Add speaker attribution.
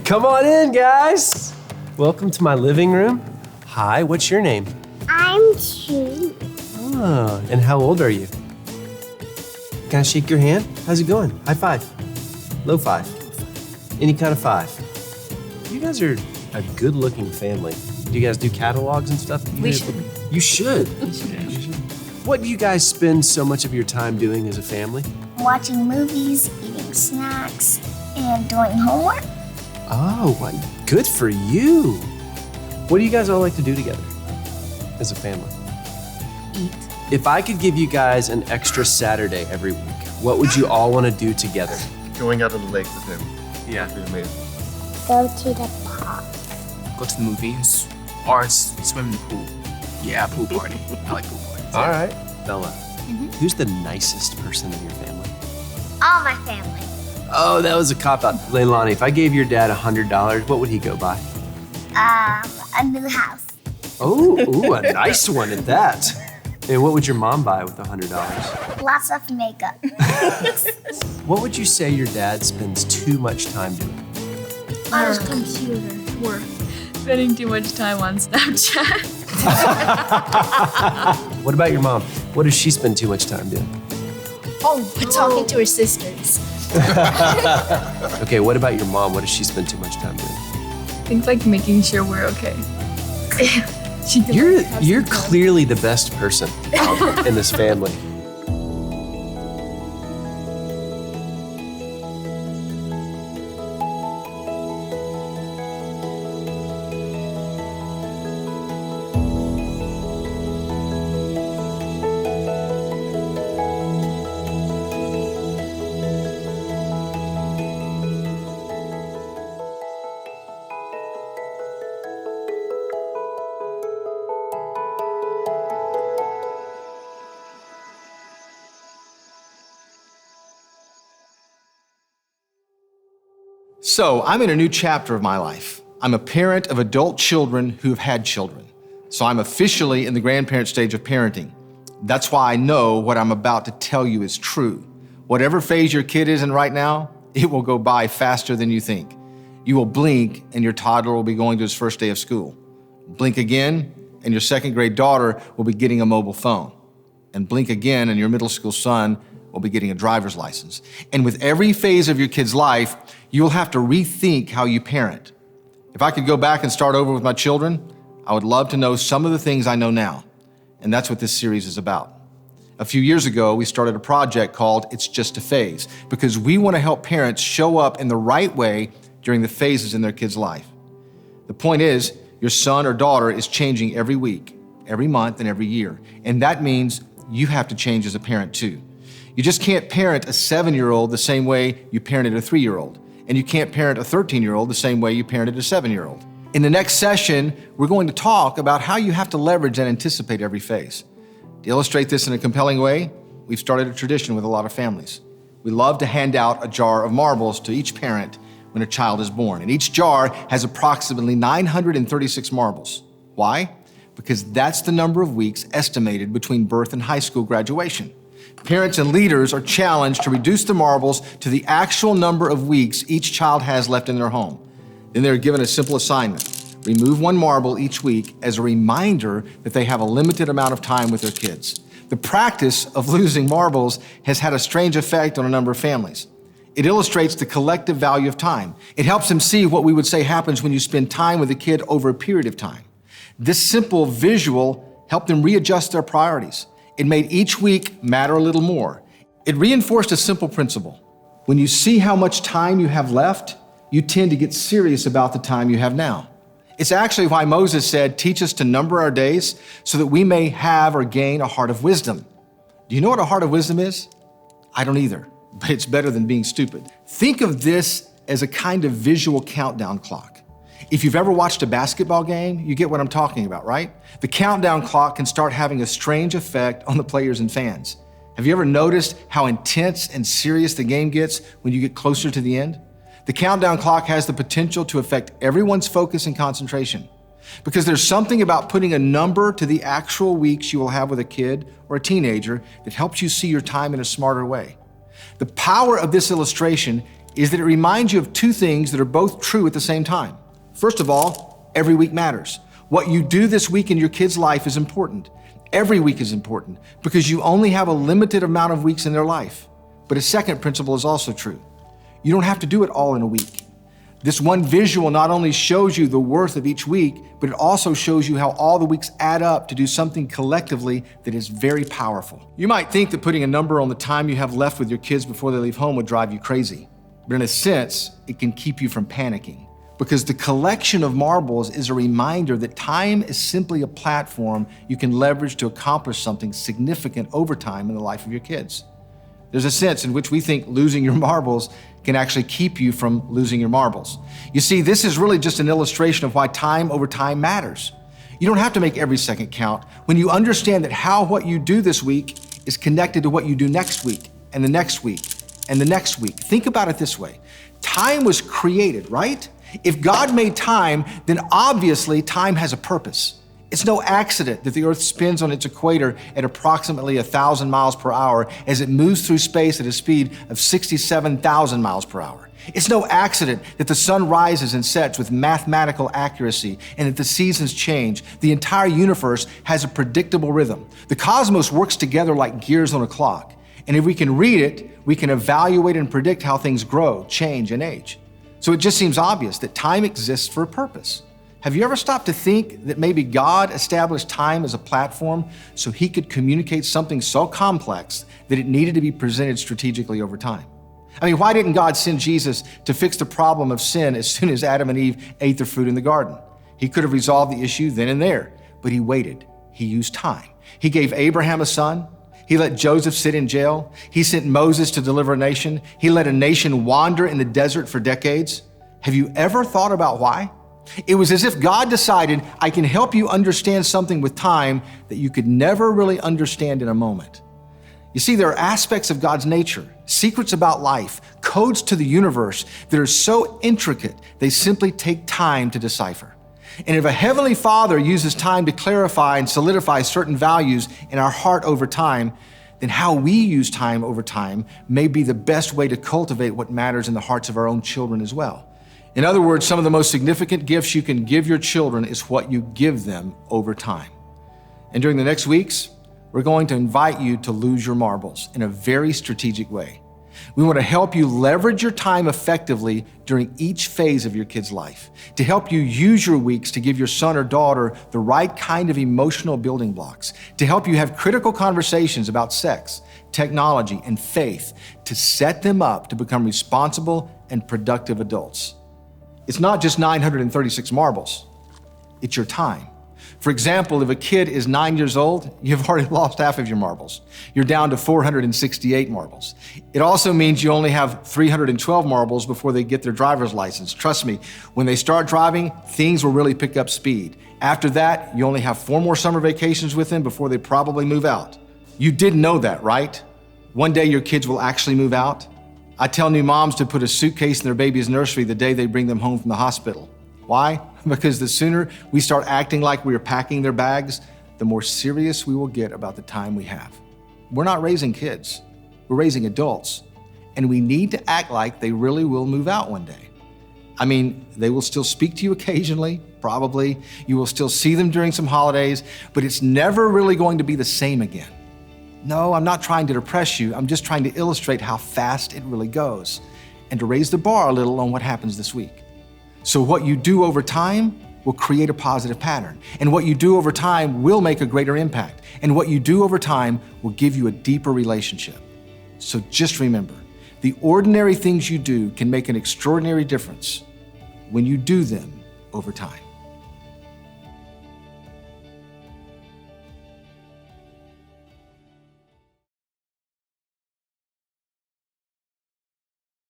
Speaker 1: Come on in, guys. Welcome to my living room. Hi, what's your name?
Speaker 2: I'm 2.
Speaker 1: Oh, and how old are you? Can I shake your hand? How's it going? High five. Low five. Any kind of five. You guys are a good-looking family. Do you guys do catalogs and stuff?
Speaker 3: We should.
Speaker 1: You should. What do you guys spend so much of your time doing as a family?
Speaker 2: Watching movies, eating snacks, and doing homework.
Speaker 1: Oh, good for you. What do you guys all like to do together as a family?
Speaker 3: Eat.
Speaker 1: If I could give you guys an extra Saturday every week, what would you all want to do together?
Speaker 4: Going out on the lake with him.
Speaker 1: Yeah.
Speaker 4: That'd be amazing.
Speaker 2: Go to the park.
Speaker 5: Go to the movies or swim in the pool. Yeah, pool party. I like pool parties.
Speaker 1: All right. Bella, who's the nicest person in your family?
Speaker 2: All my family.
Speaker 1: Oh, that was a cop-out. Leilani, if I gave your dad $100, what would he go buy?
Speaker 2: A new house.
Speaker 1: Oh, ooh, a nice one at that. And what would your mom buy with $100?
Speaker 2: Lots of makeup.
Speaker 1: What would you say your dad spends too much time doing?
Speaker 2: On his computer.
Speaker 3: We're spending too much time on Snapchat.
Speaker 1: What about your mom? What does she spend too much time doing?
Speaker 6: Talking to her sisters.
Speaker 1: Okay, what about your mom? What does she spend too much time doing?
Speaker 3: Things like making sure we're okay. She can
Speaker 1: You're clearly the best person in this family.
Speaker 7: So, I'm in a new chapter of my life. I'm a parent of adult children who have had children. So, I'm officially in the grandparent stage of parenting. That's why I know what I'm about to tell you is true. Whatever phase your kid is in right now, it will go by faster than you think. You will blink and your toddler will be going to his first day of school. Blink again and your second grade daughter will be getting a mobile phone. And blink again and your middle school son will be getting a driver's license. And with every phase of your kid's life, you'll have to rethink how you parent. If I could go back and start over with my children, I would love to know some of the things I know now. And that's what this series is about. A few years ago, we started a project called It's Just a Phase, because we want to help parents show up in the right way during the phases in their kid's life. The point is, your son or daughter is changing every week, every month, and every year. And that means you have to change as a parent too. You just can't parent a 7-year-old the same way you parented a 3-year-old. And you can't parent a 13-year-old the same way you parented a 7-year-old. In the next session, we're going to talk about how you have to leverage and anticipate every phase. To illustrate this in a compelling way, we've started a tradition with a lot of families. We love to hand out a jar of marbles to each parent when a child is born. And each jar has approximately 936 marbles. Why? Because that's the number of weeks estimated between birth and high school graduation. Parents and leaders are challenged to reduce the marbles to the actual number of weeks each child has left in their home. Then they're given a simple assignment. Remove 1 marble each week as a reminder that they have a limited amount of time with their kids. The practice of losing marbles has had a strange effect on a number of families. It illustrates the collective value of time. It helps them see what we would say happens when you spend time with a kid over a period of time. This simple visual helped them readjust their priorities. It made each week matter a little more. It reinforced a simple principle. When you see how much time you have left, you tend to get serious about the time you have now. It's actually why Moses said, "Teach us to number our days so that we may have or gain a heart of wisdom." Do you know what a heart of wisdom is? I don't either, but it's better than being stupid. Think of this as a kind of visual countdown clock. If you've ever watched a basketball game, you get what I'm talking about, right? The countdown clock can start having a strange effect on the players and fans. Have you ever noticed how intense and serious the game gets when you get closer to the end? The countdown clock has the potential to affect everyone's focus and concentration, because there's something about putting a number to the actual weeks you will have with a kid or a teenager that helps you see your time in a smarter way. The power of this illustration is that it reminds you of two things that are both true at the same time. First of all, every week matters. What you do this week in your kid's life is important. Every week is important because you only have a limited amount of weeks in their life. But a second principle is also true. You don't have to do it all in a week. This one visual not only shows you the worth of each week, but it also shows you how all the weeks add up to do something collectively that is very powerful. You might think that putting a number on the time you have left with your kids before they leave home would drive you crazy. But in a sense, it can keep you from panicking. Because the collection of marbles is a reminder that time is simply a platform you can leverage to accomplish something significant over time in the life of your kids. There's a sense in which we think losing your marbles can actually keep you from losing your marbles. You see, this is really just an illustration of why time over time matters. You don't have to make every second count when you understand that how what you do this week is connected to what you do next week, and the next week, and the next week. Think about it this way. Time was created, right? If God made time, then obviously time has a purpose. It's no accident that the Earth spins on its equator at approximately 1,000 miles per hour as it moves through space at a speed of 67,000 miles per hour. It's no accident that the sun rises and sets with mathematical accuracy and that the seasons change. The entire universe has a predictable rhythm. The cosmos works together like gears on a clock. And if we can read it, we can evaluate and predict how things grow, change, and age. So it just seems obvious that time exists for a purpose. Have you ever stopped to think that maybe God established time as a platform so he could communicate something so complex that it needed to be presented strategically over time? I mean, why didn't God send Jesus to fix the problem of sin as soon as Adam and Eve ate the fruit in the garden? He could have resolved the issue then and there, but he waited. He used time. He gave Abraham a son. He let Joseph sit in jail. He sent Moses to deliver a nation. He let a nation wander in the desert for decades. Have you ever thought about why? It was as if God decided, I can help you understand something with time that you could never really understand in a moment. You see, there are aspects of God's nature, secrets about life, codes to the universe that are so intricate, they simply take time to decipher. And if a Heavenly Father uses time to clarify and solidify certain values in our heart over time, then how we use time over time may be the best way to cultivate what matters in the hearts of our own children as well. In other words, some of the most significant gifts you can give your children is what you give them over time. And during the next weeks, we're going to invite you to lose your marbles in a very strategic way. We want to help you leverage your time effectively during each phase of your kid's life, to help you use your weeks to give your son or daughter the right kind of emotional building blocks, to help you have critical conversations about sex, technology, and faith, to set them up to become responsible and productive adults. It's not just 936 marbles, it's your time. For example, if a kid is 9 years old, you've already lost half of your marbles. You're down to 468 marbles. It also means you only have 312 marbles before they get their driver's license. Trust me, when they start driving, things will really pick up speed. After that, you only have 4 more summer vacations with them before they probably move out. You didn't know that, right? One day your kids will actually move out. I tell new moms to put a suitcase in their baby's nursery the day they bring them home from the hospital. Why? Because the sooner we start acting like we are packing their bags, the more serious we will get about the time we have. We're not raising kids, we're raising adults, and we need to act like they really will move out one day. I mean, they will still speak to you occasionally, probably. You will still see them during some holidays, but it's never really going to be the same again. No, I'm not trying to depress you. I'm just trying to illustrate how fast it really goes and to raise the bar a little on what happens this week. So what you do over time will create a positive pattern. And what you do over time will make a greater impact. And what you do over time will give you a deeper relationship. So just remember, the ordinary things you do can make an extraordinary difference when you do them over time.